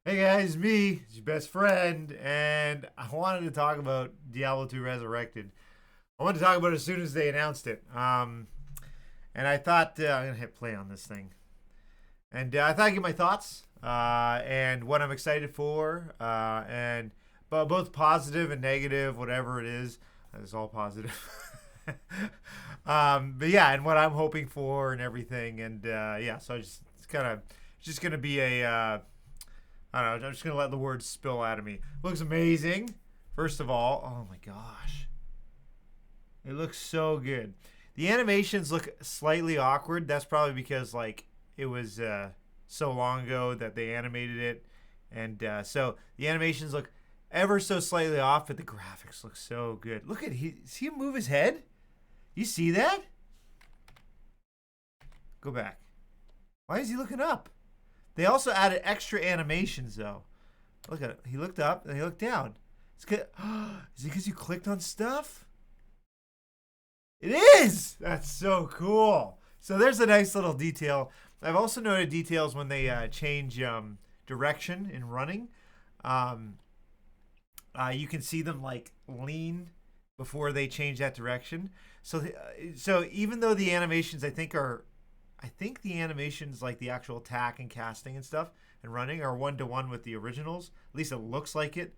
Hey guys, me, it's your best friend, and I wanted to talk about Diablo 2 Resurrected. I wanted to talk about it as soon as they announced it. And I thought I'm gonna hit play on this thing, and I thought I'd get my thoughts and what I'm excited for, and but both positive and negative, whatever it is, it's all positive. But yeah, and what I'm hoping for and everything, and yeah, so it's just gonna be a. I don't know. I'm just gonna let the words spill out of me. Looks amazing. First of all, oh my gosh, it looks so good. The animations look slightly awkward. That's probably because like it was so long ago that they animated it, and so the animations look ever so slightly off, but the graphics look so good. Look at see him move his head. You see that? Go back. Why is he looking up? They also added extra animations, though. Look at it. He looked up and he looked down. Is it because you clicked on stuff? It is! That's so cool. So there's a nice little detail. I've also noted details when they change direction in running. You can see them like lean before they change that direction. So even though the animations I think the animations like the actual attack and casting and stuff and running are 1-to-1 with the originals. At least it looks like it.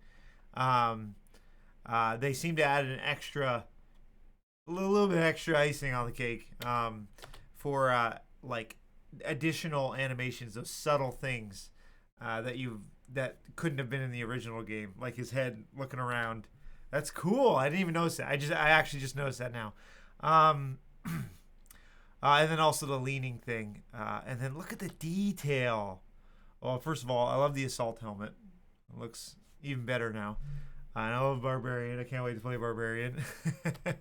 They seem to add a little bit extra icing on the cake for like additional animations, those subtle things that couldn't have been in the original game, like his head looking around. That's cool. I didn't even notice that. I actually just noticed that now. And then also the leaning thing. And then look at the detail. Well, first of all, I love the assault helmet. It looks even better now. I love Barbarian. I can't wait to play Barbarian. But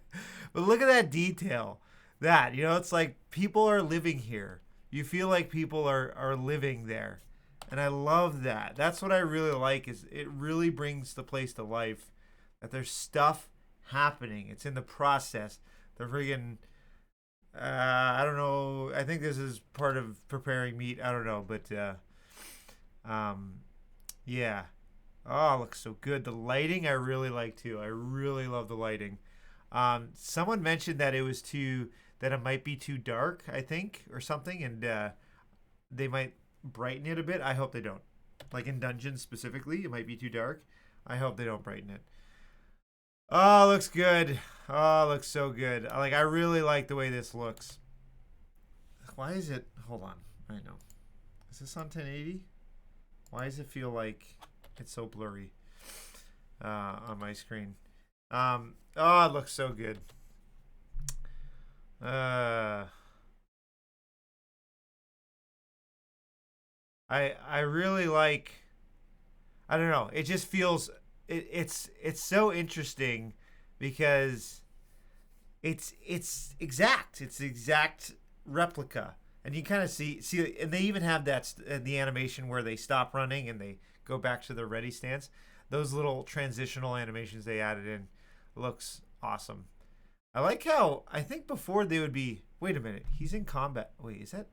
look at that detail. It's like people are living here. You feel like people are living there. And I love that. That's what I really like, is it really brings the place to life. That there's stuff happening. It's in the process. The friggin'... I don't know. I think this is part of preparing meat. I don't know, but yeah. Oh, it looks so good. The lighting I really like too. I really love the lighting. Someone mentioned that it might be too dark, I think, or something, and they might brighten it a bit. I hope they don't. Like in dungeons specifically, it might be too dark. I hope they don't brighten it. Oh, looks good. Oh, looks so good. I really like the way this looks. Why is it... Hold on. I know. Is this on 1080? Why does it feel like it's so blurry on my screen? Oh, it looks so good. I really like... I don't know. It just feels... It's so interesting because it's exact. It's the exact replica, and you kind of see, and they even have the animation where they stop running and they go back to their ready stance. Those little transitional animations they added in looks awesome. I like how I think before they would be. Wait a minute, he's in combat. Wait, is that?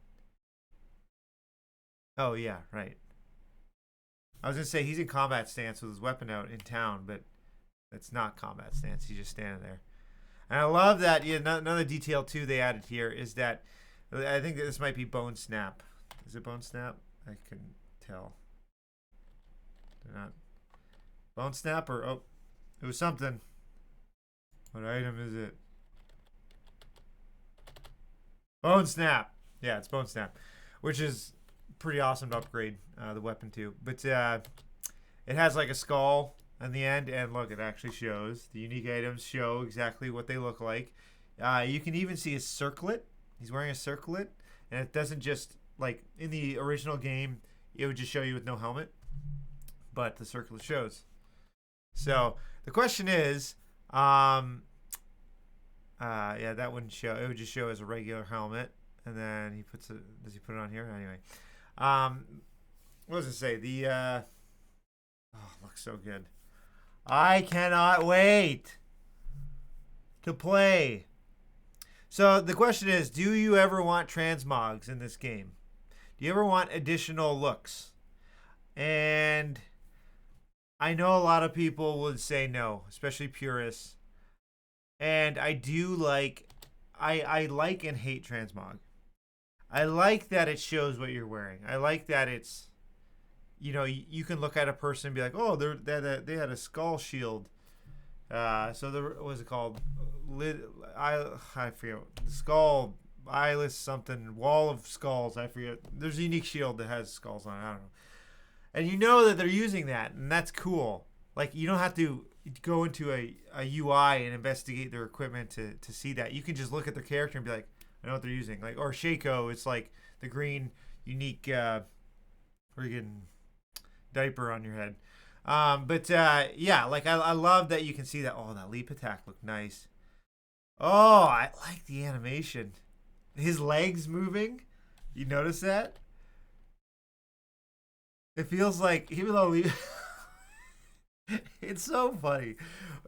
Oh yeah, right. I was gonna say he's in combat stance with his weapon out in town, but it's not combat stance. He's just standing there. And I love that. Yeah, another detail too they added here is that I think that this might be Bone Snap. Is it Bone Snap? I couldn't tell. They're not Bone Snap or it was something. What item is it? Bone Snap. Yeah, it's Bone Snap, which is pretty awesome to upgrade the weapon to. But it has like a skull on the end, and look, it actually shows. The unique items show exactly what they look like. You can even see his circlet. He's wearing a circlet, and it doesn't just, like in the original game, it would just show you with no helmet, but the circlet shows. So the question is, yeah, that wouldn't show. It would just show as a regular helmet, and then he puts it. Does he put it on here anyway? What does it say? Looks so good. I cannot wait to play. So the question is, do you ever want transmogs in this game? Do you ever want additional looks? And I know a lot of people would say no, especially purists. And I do like, I like and hate transmog. I like that it shows what you're wearing. I like that it's, you can look at a person and be like, oh, they had a skull shield. So the what was it called? I forget the skull eyeless something wall of skulls. I forget. There's a unique shield that has skulls on it. I don't know. And you know that they're using that, and that's cool. Like you don't have to go into a UI and investigate their equipment to see that. You can just look at their character and be like, I know what they're using. Like or Shaco, it's like the green unique friggin' diaper on your head. Yeah, like I love that you can see that. Oh, that leap attack looked nice. Oh, I like the animation. His legs moving. You notice that? It feels like even though it's so funny.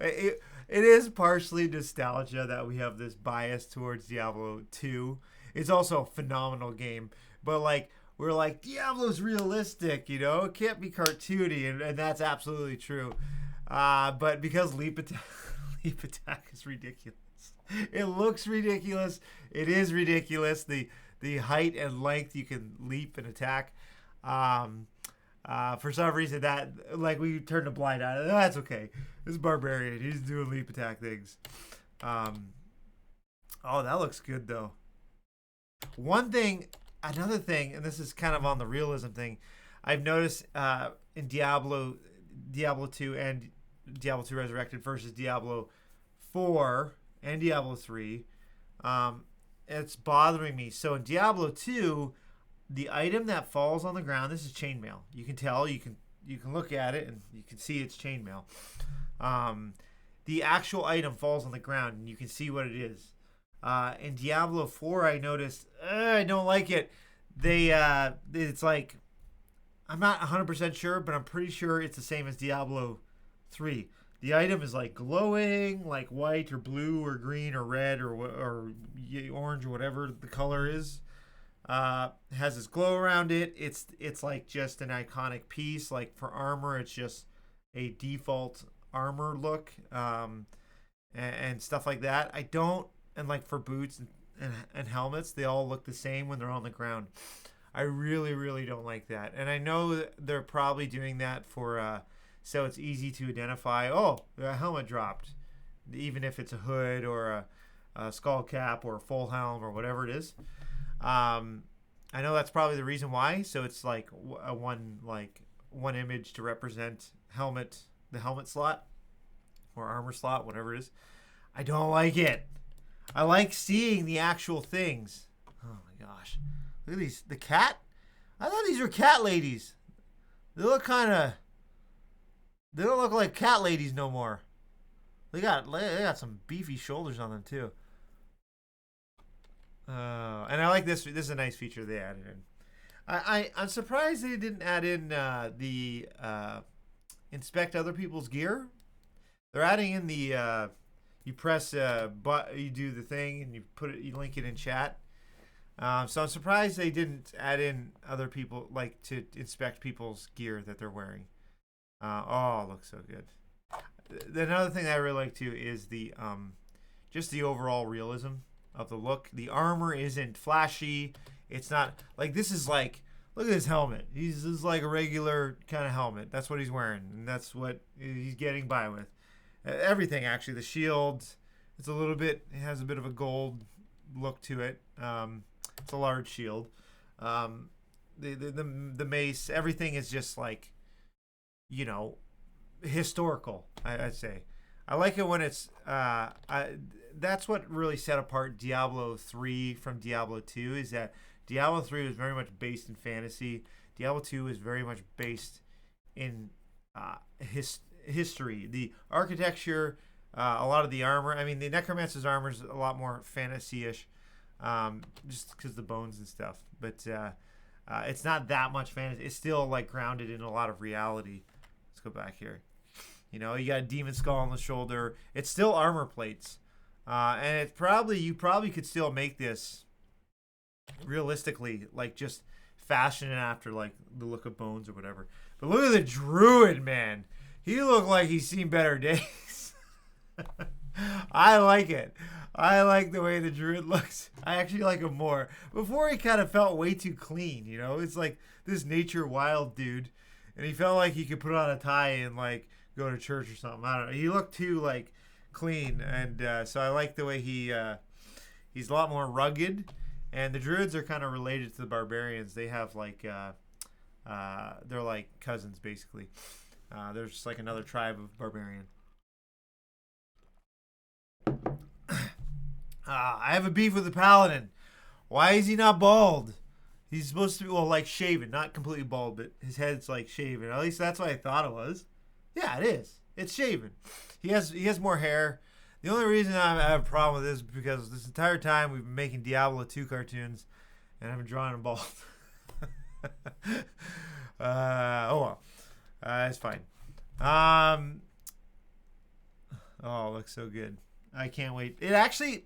It is partially nostalgia that we have this bias towards Diablo 2. It's also a phenomenal game, but like we're like Diablo's realistic, it can't be cartoony, and that's absolutely true. But because leap attack, leap attack is ridiculous. It looks ridiculous. It is ridiculous. The height and length you can leap and attack. For some reason that like we turned a blind eye. That's okay. This is barbarian. He's doing leap attack things. Oh, that looks good though. Another thing, and this is kind of on the realism thing, I've noticed in Diablo 2 and Diablo 2 Resurrected versus Diablo 4 and Diablo 3, it's bothering me. So in Diablo 2, the item that falls on the ground, this is chainmail. You can tell, you can look at it and you can see it's chainmail. The actual item falls on the ground and you can see what it is. In Diablo 4, I noticed I don't like it. It's like I'm not 100% sure, but I'm pretty sure it's the same as Diablo 3. The item is like glowing, like white or blue or green or red or orange or whatever the color is. Has this glow around it. It's like just an iconic piece. Like for armor, it's just a default armor look, and stuff like that. And like for boots and helmets, they all look the same when they're on the ground. I really, really don't like that. And I know they're probably doing that for so it's easy to identify. Oh, the helmet dropped, even if it's a hood or a skull cap or a full helm or whatever it is. I know that's probably the reason why. So it's like one image to represent the helmet slot or armor slot, whatever it is. I don't like it. I like seeing the actual things. Oh my gosh. Look at these. The cat? I thought these were cat ladies. They don't look like cat ladies no more. They got some beefy shoulders on them too. And I like this. This is a nice feature they added in. I'm surprised they didn't add in the inspect other people's gear. They're adding in the you press you do the thing and you link it in chat. So I'm surprised they didn't add in other people like to inspect people's gear that they're wearing. Oh, it looks so good. Another thing that I really like too is the just the overall realism of the look. The armor isn't flashy. It's not like this is like look at his helmet. This is like a regular kind of helmet. That's what he's wearing, and that's what he's getting by with. Everything actually. The shield, it has a bit of a gold look to it. It's a large shield. The mace, everything is just like, historical. I'd say. I like it when it's. That's what really set apart Diablo 3 from Diablo 2 is that Diablo 3 was very much based in fantasy. Diablo 2 is very much based in history. The architecture, a lot of the armor. I mean, the Necromancer's armor is a lot more fantasy-ish, just because the bones and stuff. But it's not that much fantasy. It's still like grounded in a lot of reality. Let's go back here. You got a demon skull on the shoulder. It's still armor plates. And you probably could still make this realistically, like just fashion it after like the look of bones or whatever. But look at the druid, man. He looked like he's seen better days. I like it. I like the way the Druid looks. I actually like him more. Before he kind of felt way too clean, you know? It's like this nature wild dude. And he felt like he could put on a tie and like go to church or something. I don't know. He looked too like clean. And so I like the way he's a lot more rugged. And the Druids are kind of related to the Barbarians. They have like, they're like cousins basically. They're just like another tribe of Barbarian. I have a beef with the Paladin. Why is he not bald? He's supposed to be, well, like shaven. Not completely bald, but his head's like shaven. At least that's what I thought it was. Yeah, it is. It's shaven. He has more hair. The only reason I have a problem with this is because this entire time we've been making Diablo 2 cartoons, and I've been drawing him bald. Oh well. It's fine. Oh, it looks so good. I can't wait. It actually, you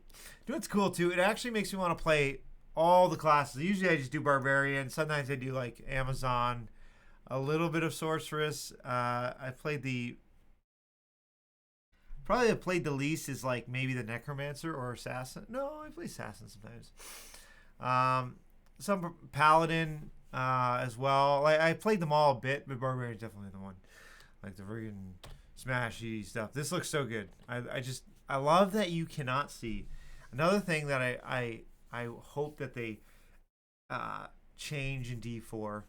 know what's cool too? It actually makes me want to play all the classes. Usually I just do Barbarian. Sometimes I do like Amazon, a little bit of Sorceress. I played probably I played the least is like maybe the Necromancer or Assassin. No, I play Assassin sometimes. Some Paladin as well. I played them all a bit, but Barbarian's definitely the one. Like the friggin' smashy stuff. This looks so good. I love that you cannot see. Another thing that I hope that they change in D4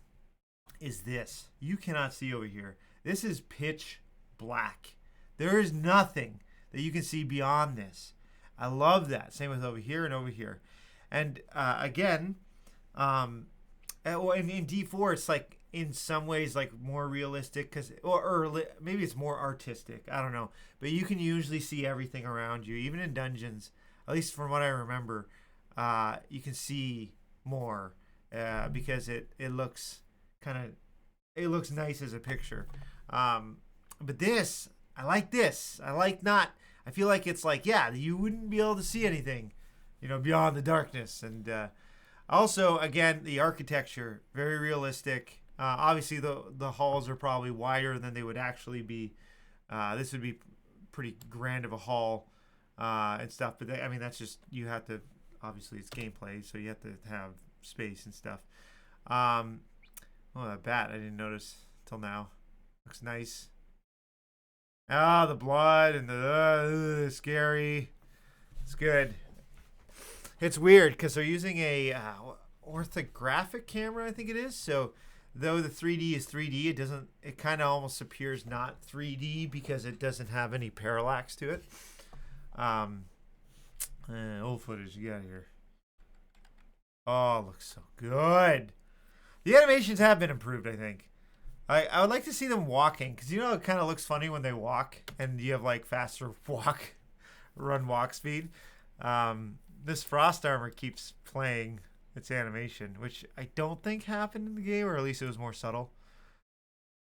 is this. You cannot see over here. This is pitch black. There is nothing that you can see beyond this. I love that. Same with over here and over here. And again, in D4, it's like in some ways like more realistic or maybe it's more artistic. I don't know. But you can usually see everything around you, even in dungeons. At least from what I remember, you can see more because it looks nice as a picture. But this, I like this. I feel like it's like, yeah, you wouldn't be able to see anything, beyond the darkness. And also, again, the architecture, very realistic. Obviously, the halls are probably wider than they would actually be. This would be pretty grand of a hall and stuff. But that's just, you have to, obviously it's gameplay, so you have to have space and stuff. That bat I didn't notice till now. Looks nice. The blood and the scary. It's good. It's weird because they're using a orthographic camera, I think it is. So though the 3D is 3D, it kind of almost appears not 3D because it doesn't have any parallax to it. Old footage, you got here. Oh, it looks so good. The animations have been improved, I think. I would like to see them walking because it kind of looks funny when they walk and you have like faster walk speed. This frost armor keeps playing its animation, which I don't think happened in the game, or at least it was more subtle.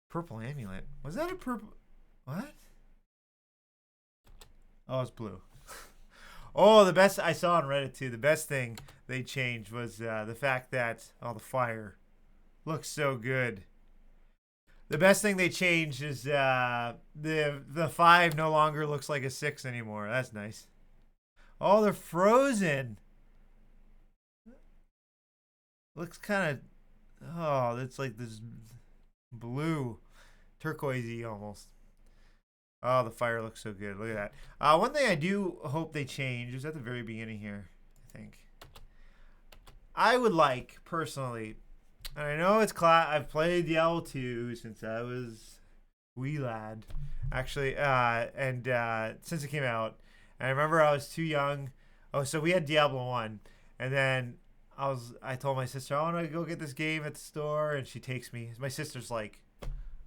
Purple amulet. Was that a purple? What? Oh, it's blue. Oh, the best I saw on Reddit too. The best thing they changed was the fact that the fire looks so good. The best thing they changed is the 5 no longer looks like a 6 anymore. That's nice. Oh, they're frozen. Looks kind of, it's like this blue, turquoisey almost. Oh, the fire looks so good. Look at that. One thing I do hope they change is at the very beginning here, I think. I would like, personally, and I know it's I've played Diablo 2 since I was wee lad, actually, and since it came out. And I remember I was too young. Oh, so we had Diablo 1, and then I told my sister, I want to go get this game at the store, and she takes me. My sister's like,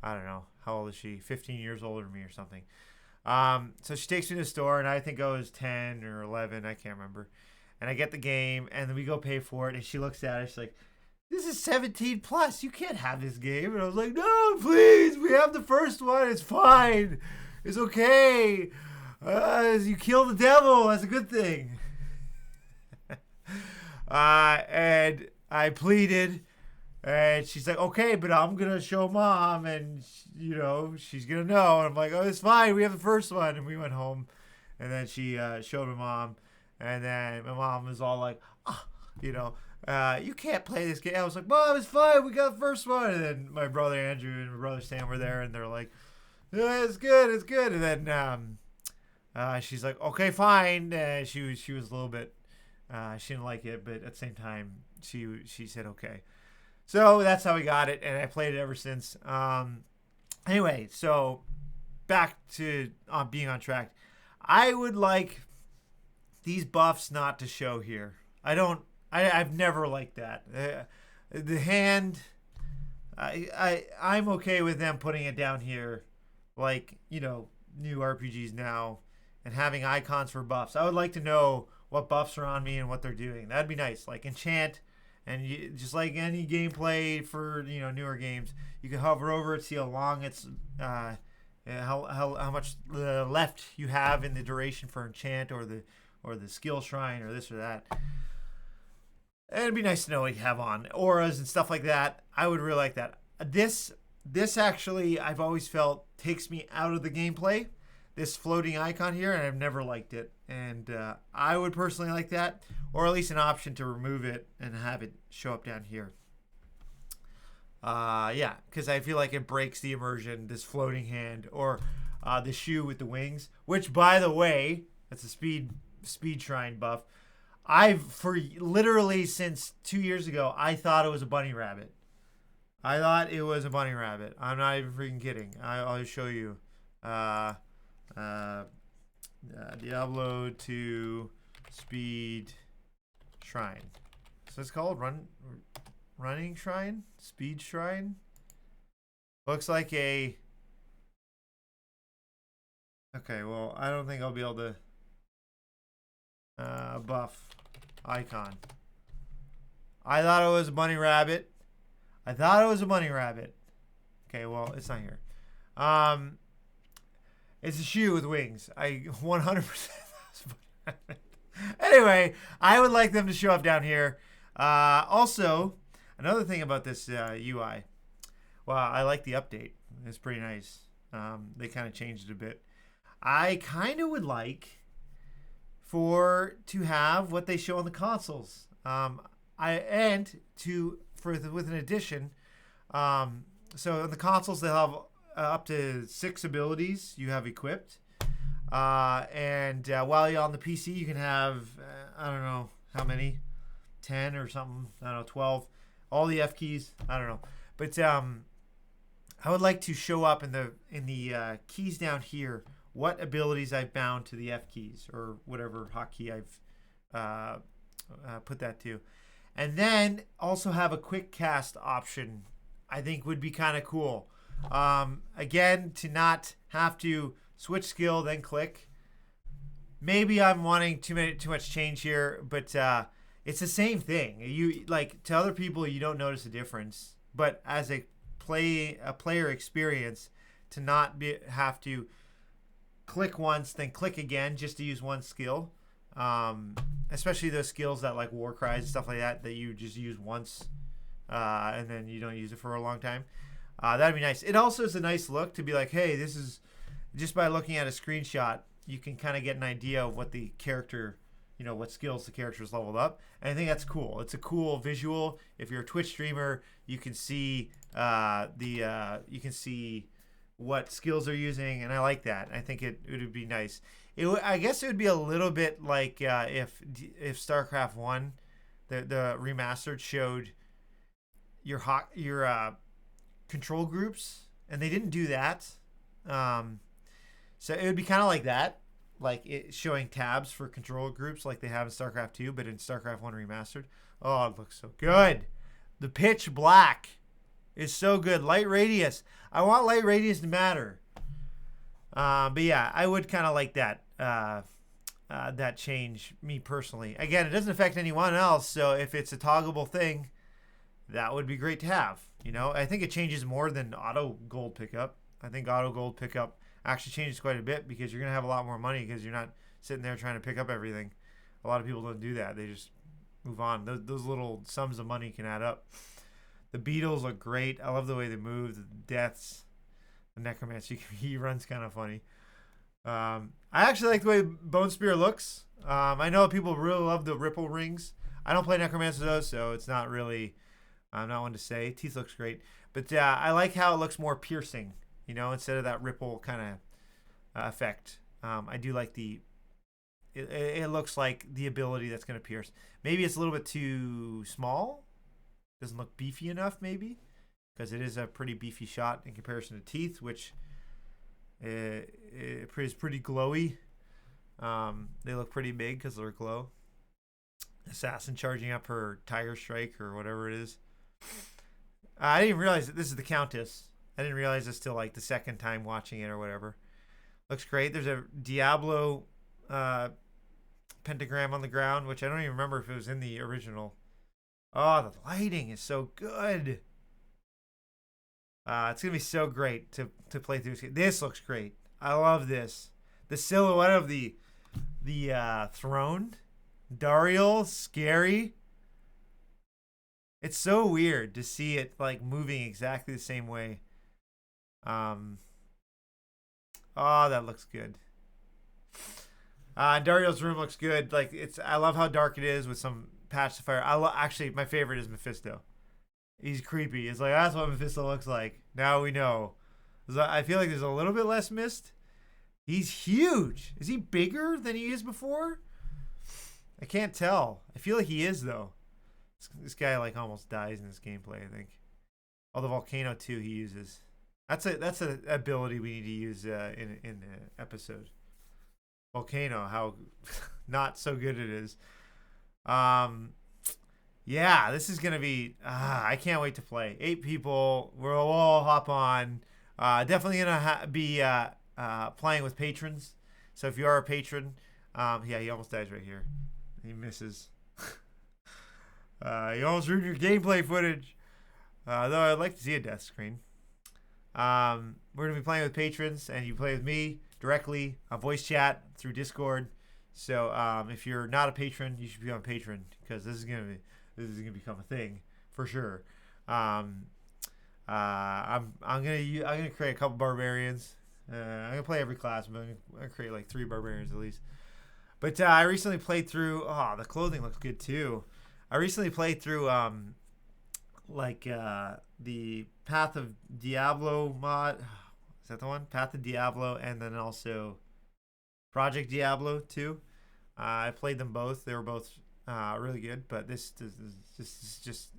I don't know, how old is she? 15 years older than me or something. So she takes me to the store, and I think I was 10 or 11, I can't remember. And I get the game, and then we go pay for it, and she looks at it, she's like, this is 17 plus, you can't have this game. And I was like, no, please, we have the first one, it's fine, it's okay. You kill the devil, that's a good thing. And I pleaded, And she's like, okay, but I'm going to show mom and, she's going to know. And I'm like, oh, it's fine. We have the first one. And we went home. And then she showed my mom. And then my mom was all like, oh, you can't play this game. I was like, Mom, it's fine. We got the first one. And then my brother Andrew and my brother Sam were there. And they're like, yeah, it's good. It's good. And then she's like, okay, fine. She was a little bit, she didn't like it. But at the same time, she said, okay. So that's how we got it, and I played it ever since. Anyway, so back to being on track. I would like these buffs not to show here. I've never liked that. The hand, I'm okay with them putting it down here, like, new RPGs now, and having icons for buffs. I would like to know what buffs are on me and what they're doing. That'd be nice. Like enchant. And just like any gameplay for newer games, you can hover over it, see how long it's, how much left you have in the duration for enchant or the skill shrine or this or that. And it'd be nice to know what you have on auras and stuff like that. I would really like that. This actually I've always felt takes me out of the gameplay. This floating icon here, and I've never liked it. And I would personally like that, or at least an option to remove it and have it show up down here. Yeah, because I feel like it breaks the immersion, this floating hand, or the shoe with the wings, which, by the way, that's a speed shrine buff. For literally since 2 years ago, I thought it was a bunny rabbit. I thought it was a bunny rabbit. I'm not even freaking kidding. I'll show you. Diablo 2 speed shrine. So it's called running shrine, speed shrine. Looks like a. Okay, well, I don't think I'll be able to buff icon. I thought it was a bunny rabbit. Okay, well, it's not here. It's a shoe with wings. I 100%. Anyway, I would like them to show up down here. Also, another thing about this UI. Well, I like the update. It's pretty nice. They kind of changed it a bit. I kind of would like to have what they show on the consoles. With an addition. So on the consoles, they'll have up to 6 abilities you have equipped. And while you're on the PC, you can have, I don't know how many, 10 or something, I don't know, 12, all the F keys, I don't know. But I would like to show up in the keys down here what abilities I've bound to the F keys or whatever hotkey I've put that to. And then also have a quick cast option, I think would be kind of cool. Again, to not have to switch skill, then click. Maybe I'm wanting too much change here, but it's the same thing. You like to other people, you don't notice a difference, but as a player experience, to not have to click once, then click again just to use one skill. Especially those skills that like war cries and stuff like that you just use once, and then you don't use it for a long time. That'd be nice. It also is a nice look to be like, hey, this is just by looking at a screenshot, you can kind of get an idea of what the character, what skills the character is leveled up. And I think that's cool. It's a cool visual. If you're a Twitch streamer, you can see you can see what skills they're using, and I like that. I think it would be nice. I guess it would be a little bit like if StarCraft 1, the remastered, showed your control groups, and they didn't do that. So it would be kind of like that, like it showing tabs for control groups like they have in StarCraft 2, but in StarCraft 1 remastered. Oh, it looks so good. The pitch black is so good. Light radius. I want light radius to matter. But yeah, I would kind of like that that change, me personally. Again, it doesn't affect anyone else, so if it's a toggleable thing, that would be great to have. I think it changes more than auto gold pickup. I think auto gold pickup actually changes quite a bit because you're going to have a lot more money because you're not sitting there trying to pick up everything. A lot of people don't do that. They just move on. Those little sums of money can add up. The beetles look great. I love the way they move. The deaths. The necromancer, he runs kind of funny. I actually like the way Bone Spear looks. I know people really love the ripple rings. I don't play necromancer though, so it's not really. I'm not one to say. Teeth looks great, but I like how it looks more piercing. You know, instead of that ripple kind of effect. I do like the. It looks like the ability that's going to pierce. Maybe it's a little bit too small. Doesn't look beefy enough, maybe. Because it is a pretty beefy shot in comparison to teeth, which is pretty glowy. They look pretty big because they're glow. Assassin charging up her Tiger Strike or whatever it is. I didn't even realize that this is the Countess. I didn't realize this till like the second time watching it or whatever. Looks great. There's a Diablo pentagram on the ground, which I don't even remember if it was in the original. Oh, the lighting is so good. It's gonna be so great to play through this game. This looks great. I love this. The silhouette of the throne, Dariel, scary. It's so weird to see it like moving exactly the same way. Oh, that looks good. Dariel's room looks good. Like I love how dark it is with some patch of fire. Actually, my favorite is Mephisto. He's creepy. It's like, that's what Mephisto looks like. Now we know. I feel like there's a little bit less mist. He's huge. Is he bigger than he is before? I can't tell. I feel like he is, though. This guy, like, almost dies in this gameplay, I think. Oh, the volcano, too, he uses. That's an ability we need to use in the episode. Volcano, how not so good it is. Yeah, this is going to be... I can't wait to play. 8 people. We'll all hop on. Definitely going to be playing with patrons. So if you are a patron... yeah, he almost dies right here. He misses. You almost ruined your gameplay footage. Though I'd like to see a death screen. We're going to be playing with patrons, and you play with me directly on voice chat through Discord. So if you're not a patron, you should be on Patreon, because this is gonna become a thing for sure. I'm gonna create a couple barbarians. I'm gonna play every class, but I'm gonna create like 3 barbarians at least. But I recently played through. Oh, the clothing looks good too. I recently played through the Path of Diablo mod. Is that the one? Path of Diablo, and then also Project Diablo 2. I played them both. They were both really good, but this is just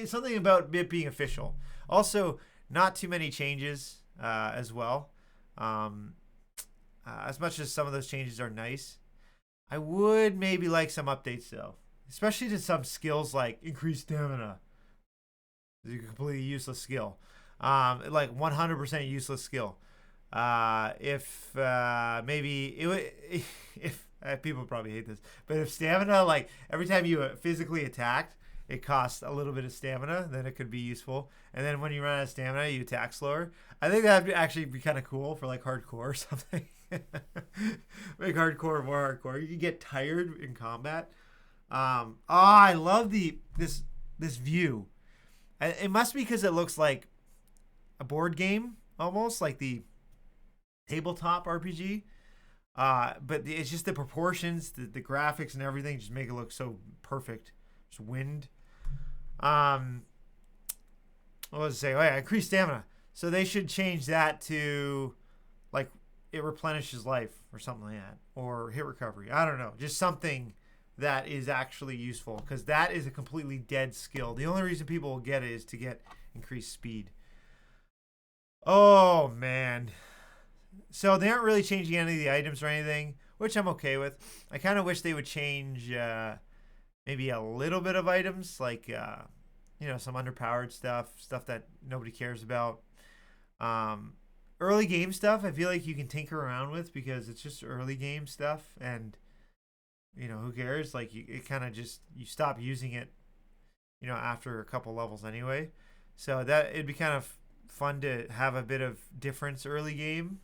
something about it being official. Also, not too many changes as well. As much as some of those changes are nice, I would maybe like some updates though, especially to some skills like increased stamina. It's a completely useless skill. Like 100% useless skill. If maybe it would, if people probably hate this, but if stamina, like every time you physically attacked, it costs a little bit of stamina, then it could be useful. And then when you run out of stamina, you attack slower. I think that'd actually be kind of cool for like hardcore or something. Make hardcore more hardcore. You can get tired in combat. I love this view. It must be because it looks like a board game, almost like the tabletop RPG. But it's just the proportions, the graphics and everything just make it look so perfect. Just wind. What was I say? Oh yeah, increased stamina. So they should change that to like it replenishes life or something like that, or hit recovery. I don't know, just something that is actually useful, because that is a completely dead skill. The only reason people will get it is to get increased speed. Oh man. So they aren't really changing any of the items or anything, which I'm okay with. I kind of wish they would change maybe a little bit of items, like some underpowered stuff that nobody cares about. Early game stuff, I feel like you can tinker around with, because it's just early game stuff, and who cares? Like it kind of just, you stop using it, after a couple levels anyway. So that it'd be kind of fun to have a bit of difference early game.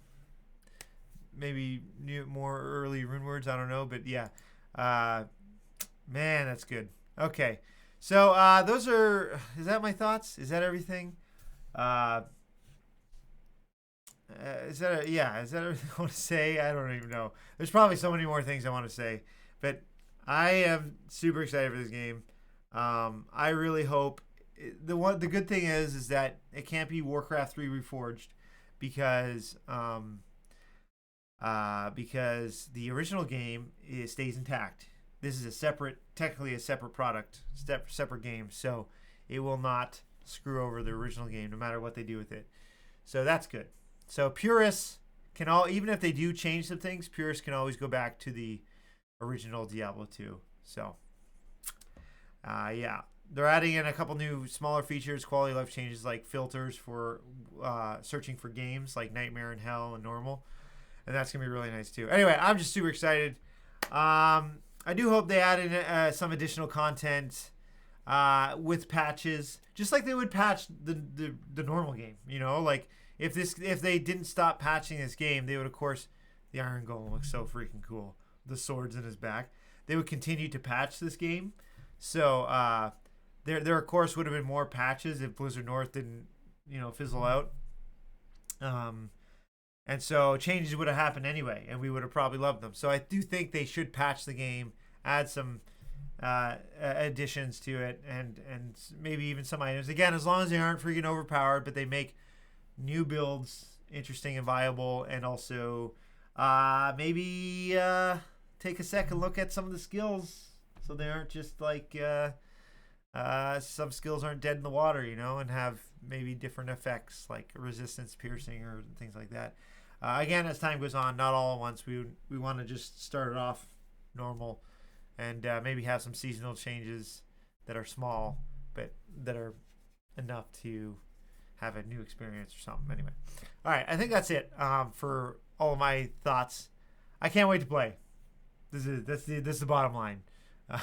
Maybe more early rune words, I don't know, but yeah. Man, that's good. Okay. So those are. Is that my thoughts? Is that everything? Uh, Is that everything I want to say? I don't even know. There's probably so many more things I want to say, but I am super excited for this game. I really hope the good thing is that it can't be Warcraft 3 Reforged because because the original game stays intact. This is technically a separate product, separate game, so it will not screw over the original game no matter what they do with it. So that's good. So purists can even if they do change some things, purists can always go back to the original Diablo 2. So, yeah. They're adding in a couple new smaller features, quality of life changes like filters for searching for games like Nightmare and Hell and Normal. And that's going to be really nice too. Anyway, I'm just super excited. I do hope they add in some additional content with patches, just like they would patch the normal game. You know, like if they didn't stop patching this game, they would, of course, the Iron Golem looks so freaking cool. The swords in his back. They would continue to patch this game. So there of course would have been more patches if Blizzard North didn't, fizzle out. And so changes would have happened anyway, and we would have probably loved them. So I do think they should patch the game, add some additions to it, and maybe even some items. Again, as long as they aren't freaking overpowered, but they make new builds interesting and viable, and also maybe take a second look at some of the skills so they aren't just like some skills aren't dead in the water, and have maybe different effects like resistance, piercing, or things like that. Again, as time goes on, not all at once. We want to just start it off normal and maybe have some seasonal changes that are small but that are enough to have a new experience or something. Anyway, all right, I think that's it for all of my thoughts. I can't wait to play. This is the bottom line. All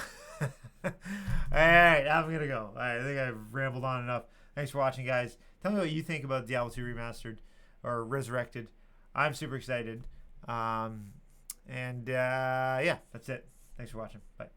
right, I'm gonna go. All right, I think I've rambled on enough. Thanks for watching, guys. Tell me what you think about Diablo 2 Remastered or Resurrected. I'm super excited. Yeah, that's it. Thanks for watching. Bye.